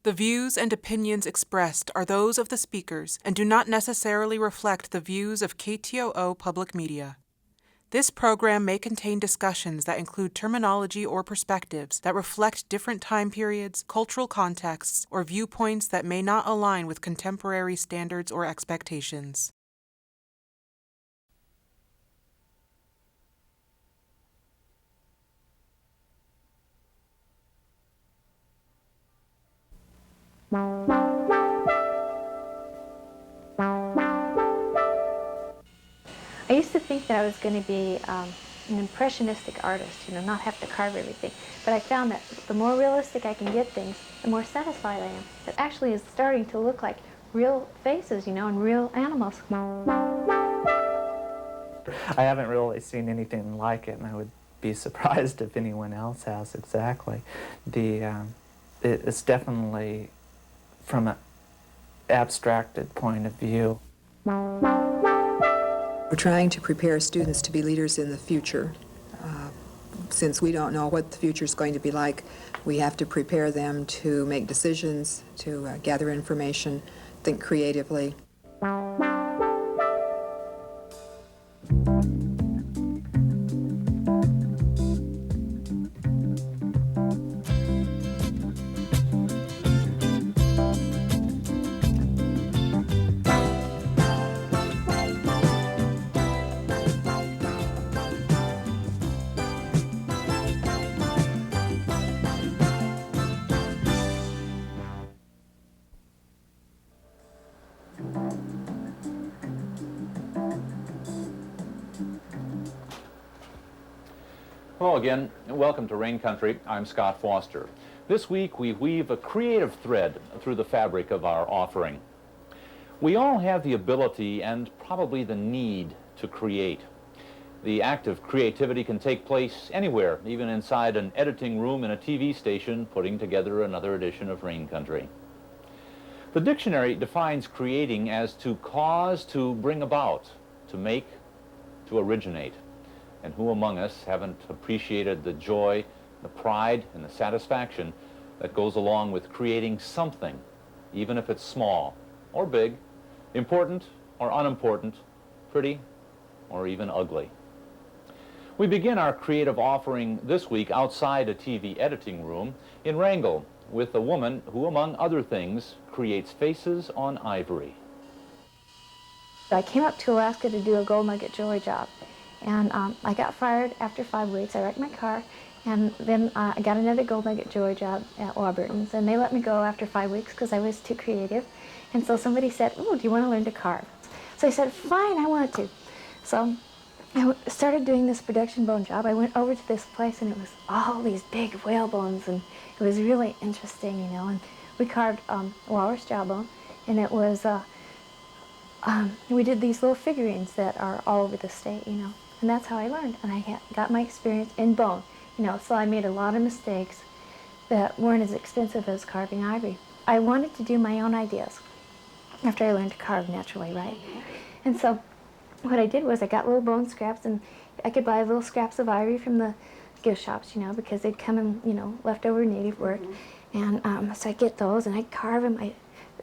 The views and opinions expressed are those of the speakers and do not necessarily reflect the views of KTOO Public Media. This program may contain discussions that include terminology or perspectives that reflect different time periods, cultural contexts, or viewpoints that may not align with contemporary standards or expectations. I used to think that I was going to be an impressionistic artist, not have to carve everything. But I found that the more realistic I can get things, the more satisfied I am. It actually is starting to look like real faces, and real animals. I haven't really seen anything like it, and I would be surprised if anyone else has exactly. It's definitely from an abstracted point of view. We're trying to prepare students to be leaders in the future. Since we don't know what the future is going to be like, we have to prepare them to make decisions, to gather information, think creatively. Hello again, and welcome to Rain Country. I'm Scott Foster. This week we weave a creative thread through the fabric of our offering. We all have the ability and probably the need to create. The act of creativity can take place anywhere, even inside an editing room in a TV station putting together another edition of Rain Country. The dictionary defines creating as to cause, to bring about, to make, to originate. And who among us haven't appreciated the joy, the pride, and the satisfaction that goes along with creating something, even if it's small or big, important or unimportant, pretty or even ugly. We begin our creative offering this week outside a TV editing room in Wrangell with a woman who, among other things, creates faces on ivory. I came up to Alaska to do a gold nugget jewelry job. And I got fired after 5 weeks. I wrecked my car, and then I got another gold nugget jewelry job at Warburton's, and they let me go after 5 weeks because I was too creative. And so somebody said, "Oh, do you want to learn to carve?" So I said, "Fine, I want to." So I started doing this production bone job. I went over to this place, and it was all these big whale bones, and it was really interesting, And we carved walrus jawbone, and it was we did these little figurines that are all over the state, And that's how I learned, and I got my experience in bone, So I made a lot of mistakes that weren't as expensive as carving ivory. I wanted to do my own ideas after I learned to carve naturally, right? And so what I did was I got little bone scraps, and I could buy little scraps of ivory from the gift shops, because they'd come in, leftover native work. And so I'd get those, and I'd carve them. I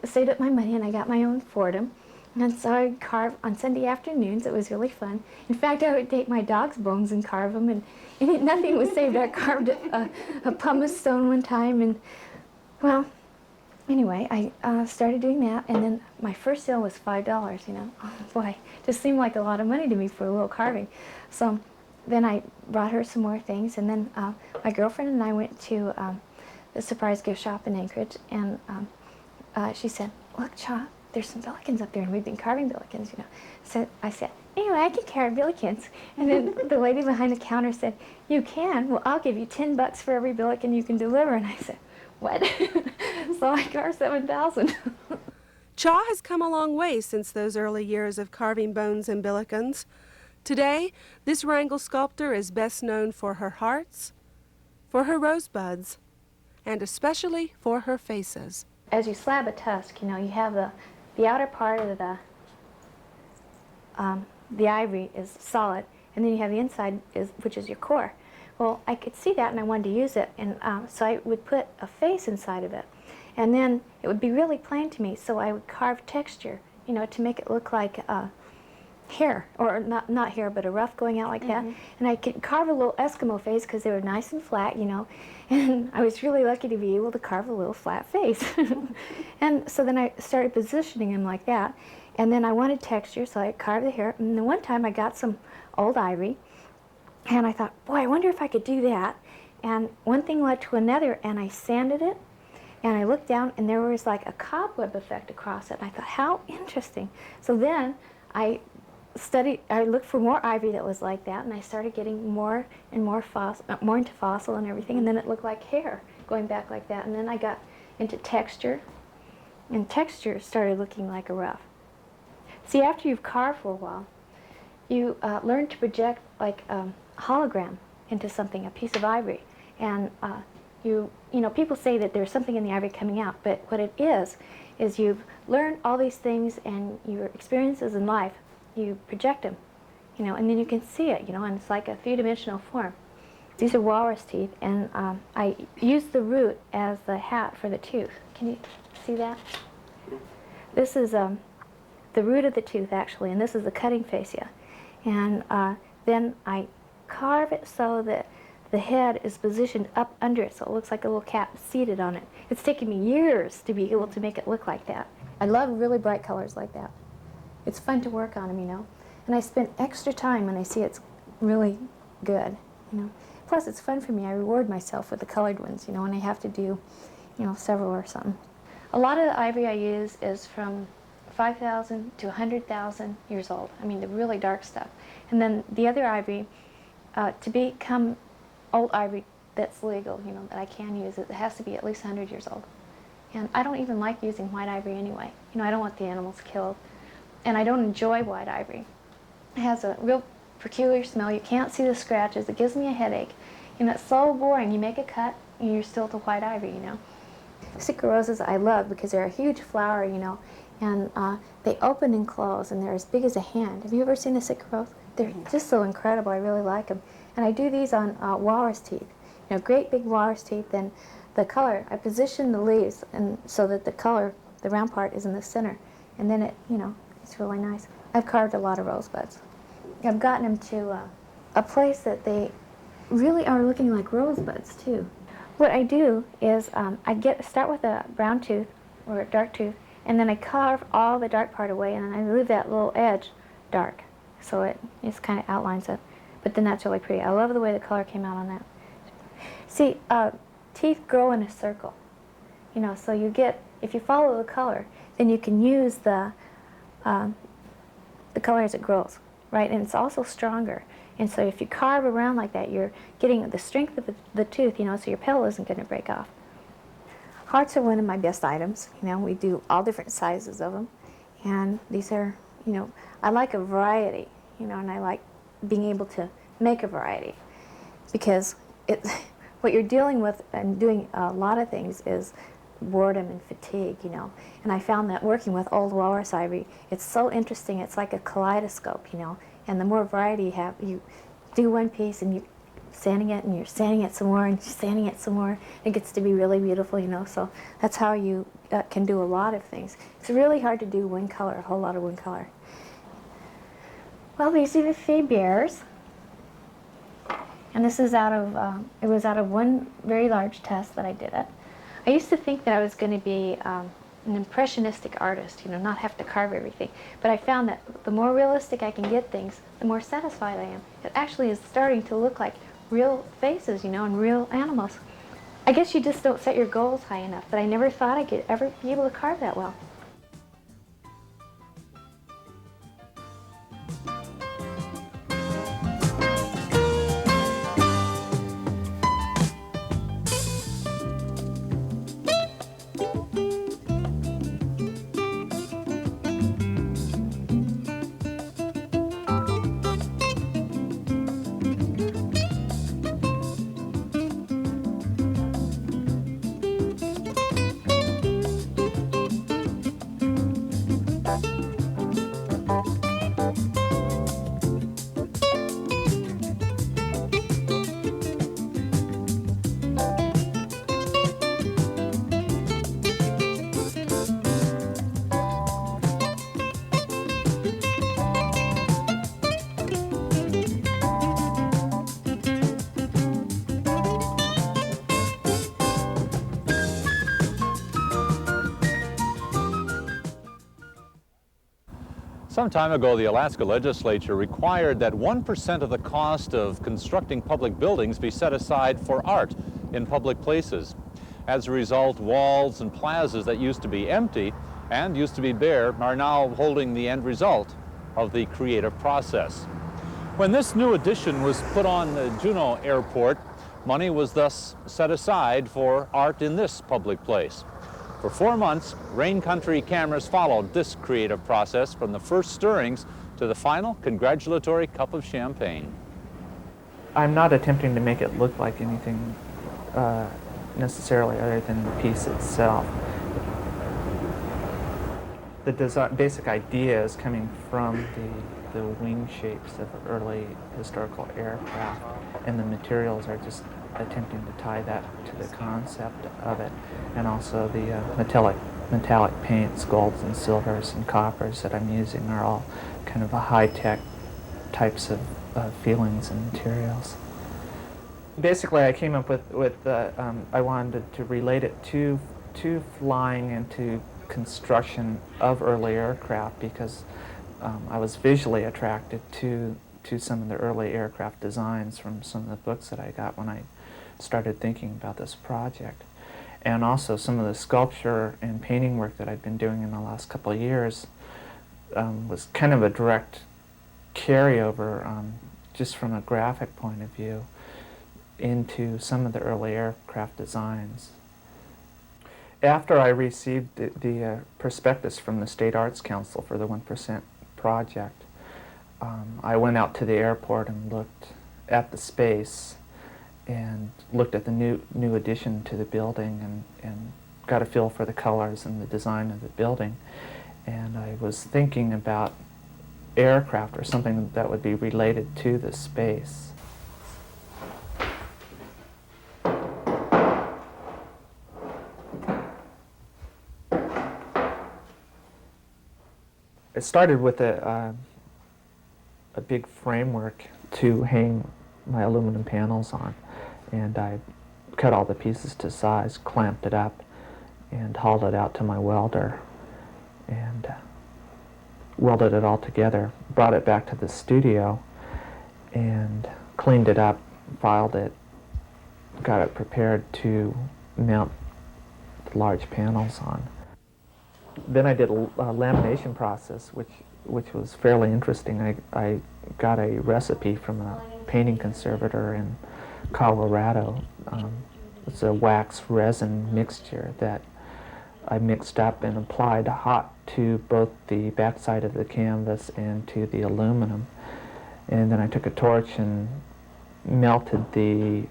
saved up my money, and I got my own Fordham. And so I'd carve on Sunday afternoons. It was really fun. In fact, I would take my dog's bones and carve them, and nothing was saved. I carved a pumice stone one time, and, well, anyway, I started doing that, and then my first sale was $5, Oh, boy, just seemed like a lot of money to me for a little carving. So then I brought her some more things, and then my girlfriend and I went to the surprise gift shop in Anchorage, and she said, "Look, Cha, there's some billikens up there, and we've been carving billikens, So I said, "Anyway, I can carve billikens." And then the lady behind the counter said, "You can? Well, I'll give you $10 for every billiken you can deliver." And I said, "What?" So I carved 7,000. Cha has come a long way since those early years of carving bones and billikens. Today, this Wrangell sculptor is best known for her hearts, for her rosebuds, and especially for her faces. As you slab a tusk, you have the outer part of the ivory is solid, and then you have the inside, which is your core. Well, I could see that, and I wanted to use it, and so I would put a face inside of it. And then it would be really plain to me, so I would carve texture, you know, to make it look like hair, or not hair, but a ruff going out like that. And I could carve a little Eskimo face because they were nice and flat, you know. And I was really lucky to be able to carve a little flat face. And so then I started positioning him like that. And then I wanted texture, so I carved the hair. And then one time I got some old ivory, and I thought, boy, I wonder if I could do that. And one thing led to another, and I sanded it. And I looked down, and there was like a cobweb effect across it. And I thought, how interesting. So then I looked for more ivory that was like that, and I started getting more and more more into fossil and everything, and then it looked like hair going back like that. And then I got into texture, and texture started looking like a ruff. See, after you've carved for a while, you learn to project like a hologram into something, a piece of ivory, and you know, people say that there's something in the ivory coming out, but what it is you've learned all these things and your experiences in life, you project them, you know, and then you can see it, you know, and it's like a three-dimensional form. These are walrus teeth, and I use the root as the hat for the tooth. Can you see that? This is the root of the tooth, actually, and this is the cutting fascia. And then I carve it so that the head is positioned up under it, so it looks like a little cat seated on it. It's taken me years to be able to make it look like that. I love really bright colors like that. It's fun to work on them, you know. And I spend extra time when I see it's really good, you know. Plus, it's fun for me. I reward myself with the colored ones, you know, when I have to do, you know, several or something. A lot of the ivory I use is from 5,000 to 100,000 years old. I mean, the really dark stuff. And then the other ivory, to become old ivory that's legal, you know, that I can use, it has to be at least 100 years old. And I don't even like using white ivory anyway. You know, I don't want the animals killed. And I don't enjoy white ivory. It has a real peculiar smell. You can't see the scratches. It gives me a headache. And it's so boring. You make a cut, and you're still to white ivory, you know. Sitka roses I love because they're a huge flower, you know, and they open and close, and they're as big as a hand. Have you ever seen a Sitka rose? They're just so incredible. I really like them. And I do these on walrus teeth, you know, great big walrus teeth. And the color, I position the leaves and so that the color, the round part, is in the center. And then it, you know, it's really nice. I've carved a lot of rosebuds. I've gotten them to a place that they really are looking like rosebuds too. What I do is I start with a brown tooth or a dark tooth, and then I carve all the dark part away, and then I leave that little edge dark, so it just kind of outlines it. But then that's really pretty. I love the way the color came out on that. See, teeth grow in a circle, you know. So you get, if you follow the color, then you can use the color as it grows, right? And it's also stronger. And so if you carve around like that, you're getting the strength of the tooth, you know, so your petal isn't going to break off. Hearts are one of my best items. You know, we do all different sizes of them. And these are, you know, I like a variety, you know, and I like being able to make a variety. Because what you're dealing with and doing a lot of things is boredom and fatigue, you know. And I found that working with old walrus ivory, it's so interesting. It's like a kaleidoscope, you know. And the more variety you have, you do one piece and you're sanding it and you're sanding it some more and you're sanding it some more. It gets to be really beautiful, you know. So that's how you can do a lot of things. It's really hard to do one color, a whole lot of one color. Well, these are the three bears. And this is it was out of one very large test that I did it. I used to think that I was going to be an impressionistic artist, you know, not have to carve everything. But I found that the more realistic I can get things, the more satisfied I am. It actually is starting to look like real faces, you know, and real animals. I guess you just don't set your goals high enough, but I never thought I could ever be able to carve that well. Some time ago, the Alaska legislature required that 1% of the cost of constructing public buildings be set aside for art in public places. As a result, walls and plazas that used to be empty and used to be bare are now holding the end result of the creative process. When this new addition was put on the Juneau airport, money was thus set aside for art in this public place. For 4 months, Rain Country cameras followed this creative process from the first stirrings to the final congratulatory cup of champagne. I'm not attempting to make it look like anything necessarily other than the piece itself. The basic idea is coming from the wing shapes of early historical aircraft, and the materials are just attempting to tie that to the concept of it, and also the metallic paints, golds and silvers and coppers that I'm using are all kind of a high-tech types of feelings and materials. Basically, I came up with I wanted to relate it to flying and to construction of early aircraft, because I was visually attracted to some of the early aircraft designs from some of the books that I got when I started thinking about this project. And also some of the sculpture and painting work that I've been doing in the last couple of years was kind of a direct carryover, just from a graphic point of view, into some of the early aircraft designs. After I received the prospectus from the State Arts Council for the 1% project, I went out to the airport and looked at the space and looked at the new addition to the building and got a feel for the colors and the design of the building. And I was thinking about aircraft or something that would be related to the space. It started with a big framework to hang my aluminum panels on, and I cut all the pieces to size, clamped it up, and hauled it out to my welder, and welded it all together, brought it back to the studio, and cleaned it up, filed it, got it prepared to mount the large panels on. Then I did a lamination process, which was fairly interesting. I got a recipe from a painting conservator in Colorado. It's a wax resin mixture that I mixed up and applied hot to both the backside of the canvas and to the aluminum. And then I took a torch and melted the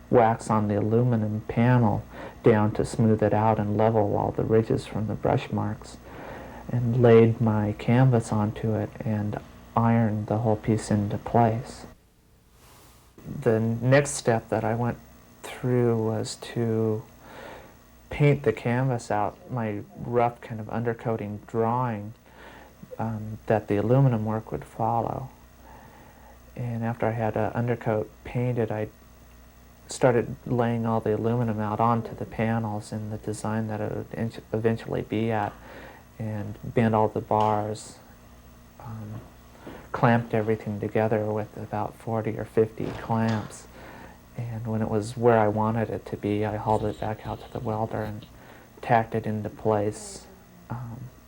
wax on the aluminum panel down to smooth it out and level all the ridges from the brush marks, and laid my canvas onto it and ironed the whole piece into place. The next step that I went through was to paint the canvas out, my rough kind of undercoating drawing that the aluminum work would follow. And after I had an undercoat painted, I started laying all the aluminum out onto the panels in the design that it would eventually be at, and bent all the bars, clamped everything together with about 40 or 50 clamps. And when it was where I wanted it to be, I hauled it back out to the welder and tacked it into place,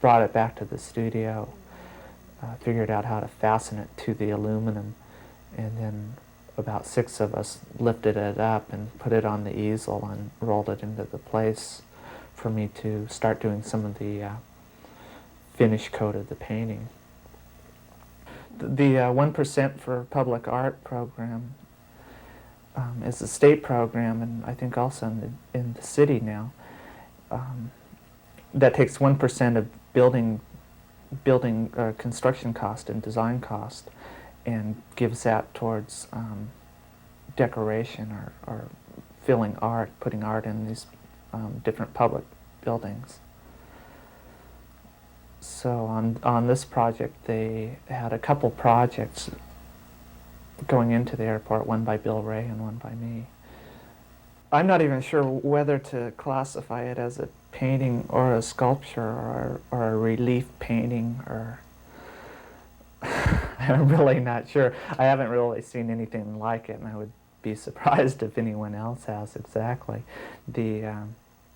brought it back to the studio, figured out how to fasten it to the aluminum, and then about 6 of us lifted it up and put it on the easel and rolled it into the place for me to start doing some of the finish coat of the painting. The 1% for Public Art program is a state program, and I think also in the city now, that takes 1% of building construction cost and design cost and gives that towards decoration or filling art, putting art in these different public buildings. So on this project, they had a couple projects going into the airport, one by Bill Ray and one by me. I'm not even sure whether to classify it as a painting or a sculpture or a relief painting, or I'm really not sure. I haven't really seen anything like it, and I would be surprised if anyone else has exactly.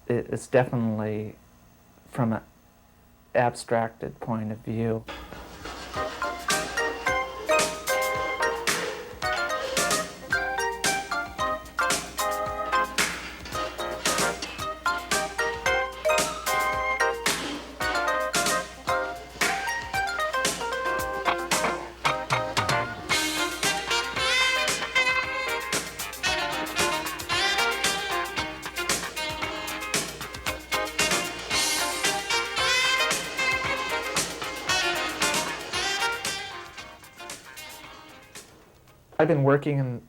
It's definitely from an abstracted point of view. I've been working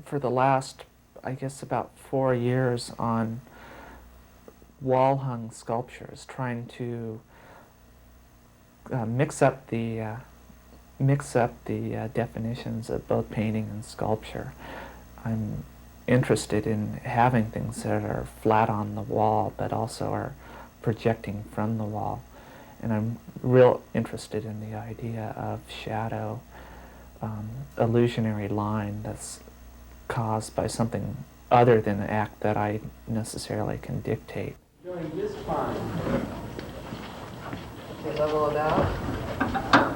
for the last, I guess, about 4 years on wall-hung sculptures, trying to mix up the definitions of both painting and sculpture. I'm interested in having things that are flat on the wall, but also are projecting from the wall. And I'm real interested in the idea of shadow, illusionary line that's caused by something other than the act that I necessarily can dictate. Doing just fine. Okay, level it out.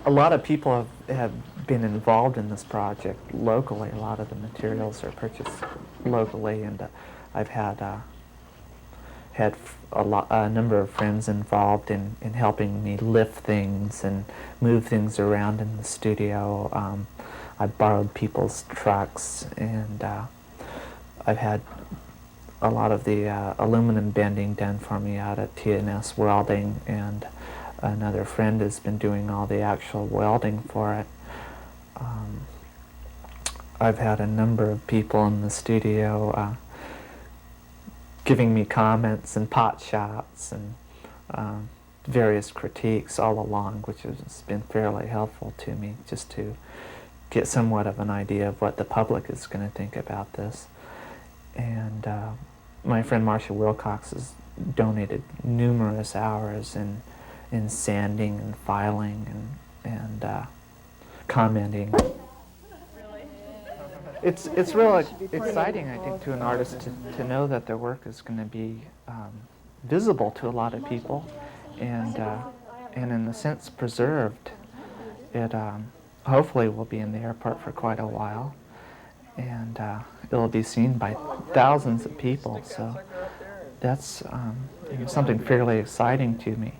A lot of people have been involved in this project locally. A lot of the materials are purchased locally, and I've had a number of friends involved in helping me lift things and move things around in the studio. I've borrowed people's trucks, and I've had a lot of the aluminum bending done for me out at T&S Welding, and another friend has been doing all the actual welding for it. I've had a number of people in the studio giving me comments and pot shots and various critiques all along, which has been fairly helpful to me just to get somewhat of an idea of what the public is going to think about this. And my friend Marcia Wilcox has donated numerous hours in sanding and filing and commenting. It's really exciting, I think, to an artist to know that their work is going to be visible to a lot of people, and in a sense preserved. It hopefully will be in the airport for quite a while, and it'll be seen by thousands of people. So that's something fairly exciting to me.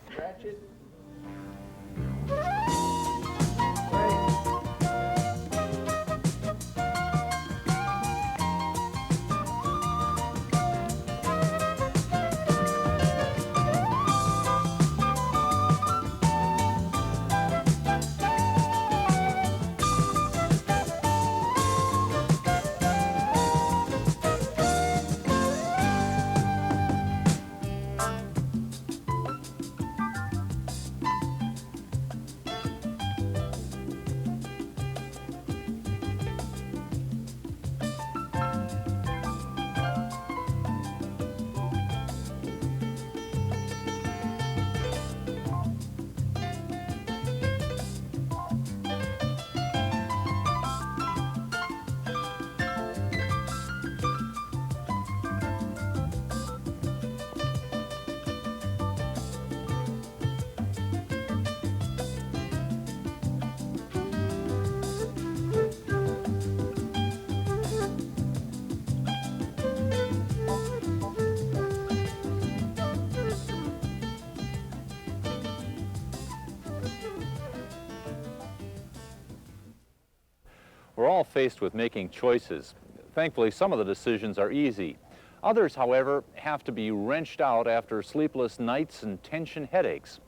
We're all faced with making choices. Thankfully, some of the decisions are easy. Others, however, have to be wrenched out after sleepless nights and tension headaches.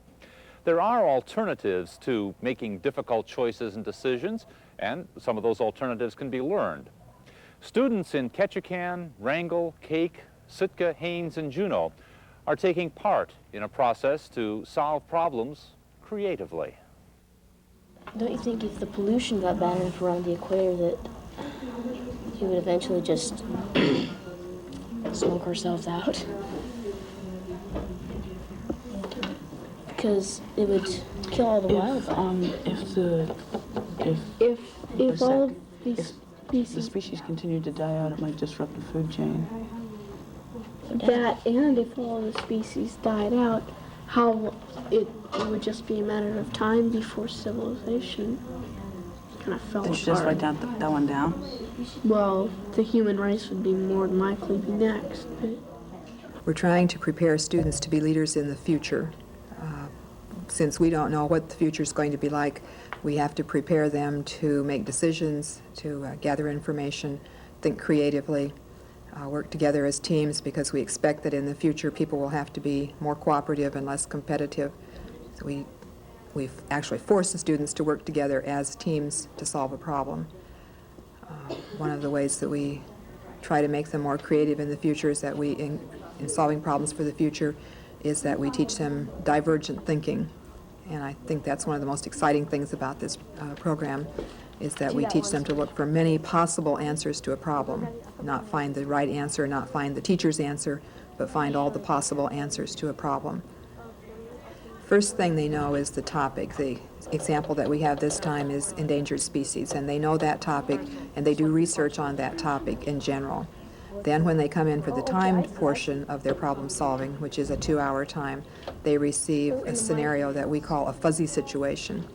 There are alternatives to making difficult choices and decisions, and some of those alternatives can be learned. Students in Ketchikan, Wrangell, Cake, Sitka, Haines, and Juneau are taking part in a process to solve problems creatively. Don't you think if the pollution got bad enough around the equator that you would eventually just smoke ourselves out? Because it would kill all the wild. If all of these the species continue to die out, it might disrupt the food chain. That, and if all the species died out, it would just be a matter of time before civilization kind of fell apart. They should just write that one down. Well, the human race would be more than likely be next. But We're trying to prepare students to be leaders in the future. Since we don't know what the future is going to be like, we have to prepare them to make decisions, to gather information, think creatively, work together as teams, because we expect that in the future people will have to be more cooperative and less competitive. So we've actually forced the students to work together as teams to solve a problem. One of the ways that we try to make them more creative in the future is that in solving problems for the future, is that we teach them divergent thinking. And I think that's one of the most exciting things about this program, is that we teach them to look for many possible answers to a problem, not find the right answer, not find the teacher's answer, but find all the possible answers to a problem. First thing they know is the topic. The example that we have this time is endangered species, and they know that topic, and they do research on that topic in general. Then when they come in for the timed portion of their problem solving, which is a 2-hour time, they receive a scenario that we call a fuzzy situation.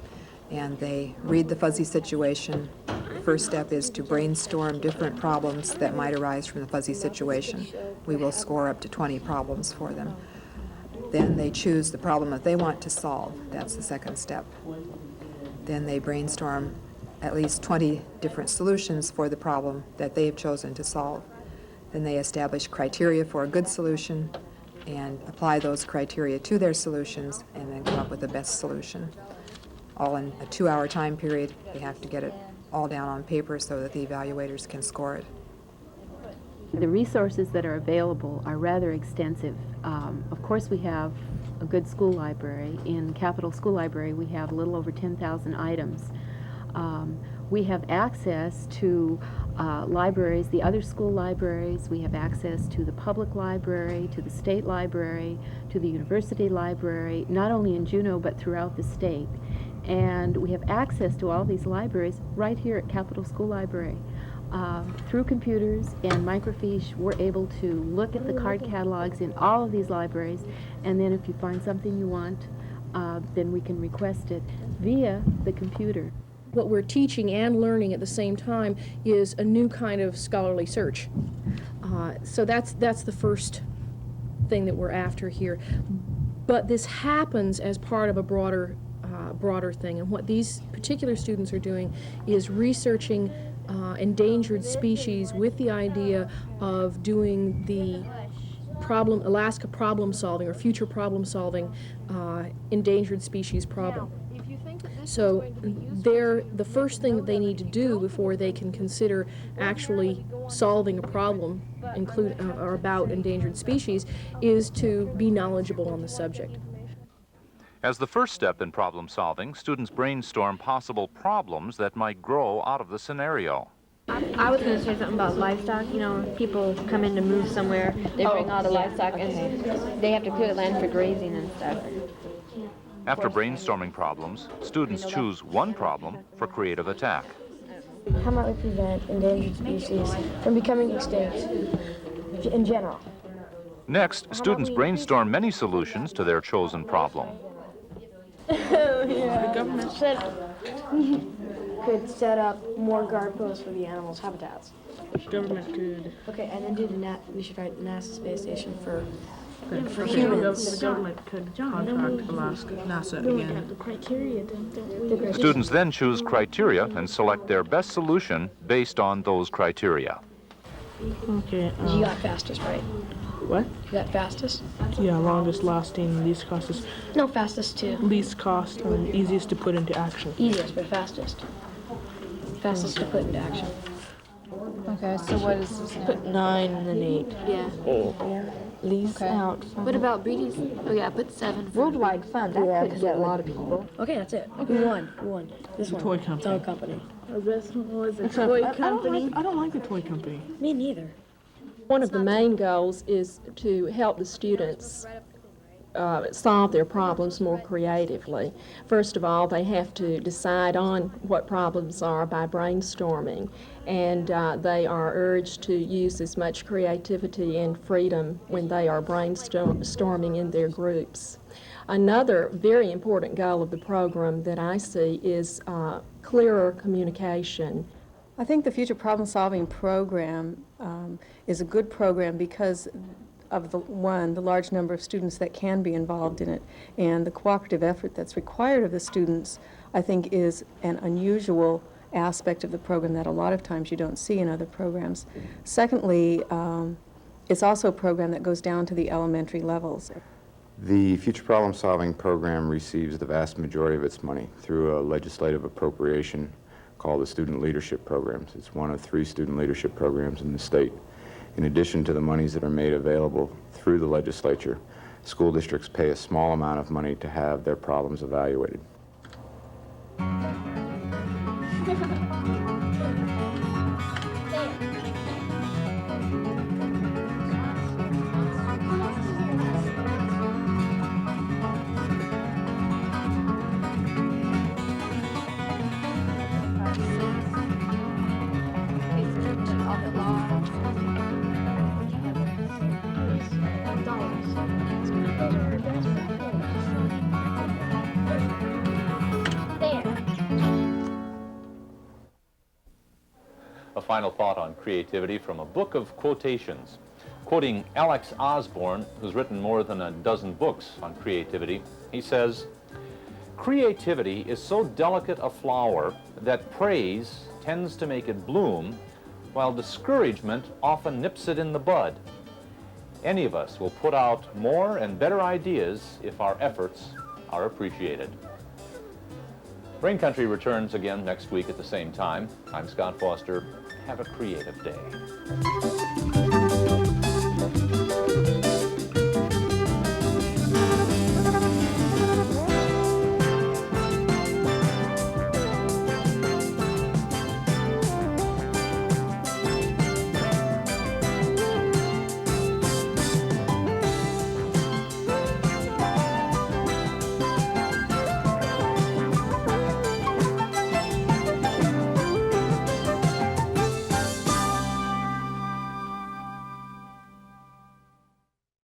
And they read the fuzzy situation. The first step is to brainstorm different problems that might arise from the fuzzy situation. We will score up to 20 problems for them. Then they choose the problem that they want to solve. That's the second step. Then they brainstorm at least 20 different solutions for the problem that they have chosen to solve. Then they establish criteria for a good solution and apply those criteria to their solutions and then come up with the best solution. All in a 2-hour time period. They have to get it all down on paper so that the evaluators can score it. The resources that are available are rather extensive. Of course, we have a good school library. In Capital School Library, we have a little over 10,000 items. We have access to libraries, the other school libraries. We have access to the public library, to the state library, to the university library, not only in Juneau but throughout the state. And we have access to all these libraries right here at Capital School Library. Through computers and microfiche, we're able to look at the card catalogs in all of these libraries, and then if you find something you want, then we can request it via the computer. What we're teaching and learning at the same time is a new kind of scholarly search. So that's the first thing that we're after here. But this happens as part of a broader thing, and what these particular students are doing is researching endangered species with the idea of doing the Alaska problem solving or future problem solving endangered species problem. So the first thing that they need to do before they can consider actually solving a problem or about endangered species is to be knowledgeable on the subject. As the first step in problem solving, students brainstorm possible problems that might grow out of the scenario. I was going to say something about livestock. You know, people come in to move somewhere, they bring all the livestock, and they have to clear the land for grazing and stuff. After brainstorming problems, students choose one problem for creative attack. How might we prevent endangered species from becoming extinct in general? Next, students brainstorm many solutions to their chosen problem. The government could set up more guard posts for the animals' habitats. The government could. Okay, and then we should write NASA space station for humans. The government could contact NASA again. The criteria, don't we? Students then choose criteria and select their best solution based on those criteria. Okay. You got fastest, right? What? You got fastest? Yeah, longest lasting, least cost. No, fastest too. Least cost and easiest to put into action. Easiest, but fastest. Fastest to put into action. Okay, so what is this now? Put 9 and then 8. Yeah. Lease out. What about breeding? Oh yeah, put 7. Worldwide fund, that could get a lot of people. Okay, that's it. Who won? This one. Toy company. Toy company. This one was a Except toy company. I don't like the toy company. Me neither. One of the main goals is to help the students solve their problems more creatively. First of all, they have to decide on what problems are by brainstorming, and they are urged to use as much creativity and freedom when they are brainstorming in their groups. Another very important goal of the program that I see is clearer communication. I think the Future Problem Solving program is a good program because of the large number of students that can be involved in it, and the cooperative effort that's required of the students, I think, is an unusual aspect of the program that a lot of times you don't see in other programs. Secondly, it's also a program that goes down to the elementary levels. The Future Problem Solving program receives the vast majority of its money through a legislative appropriation called the Student Leadership Programs. It's one of 3 student leadership programs in the state. In addition to the monies that are made available through the legislature, school districts pay a small amount of money to have their problems evaluated. A final thought on creativity from a book of quotations. Quoting Alex Osborne, who's written more than a dozen books on creativity, he says, "Creativity is so delicate a flower that praise tends to make it bloom, while discouragement often nips it in the bud. Any of us will put out more and better ideas if our efforts are appreciated." Rain Country returns again next week at the same time. I'm Scott Foster. Have a creative day.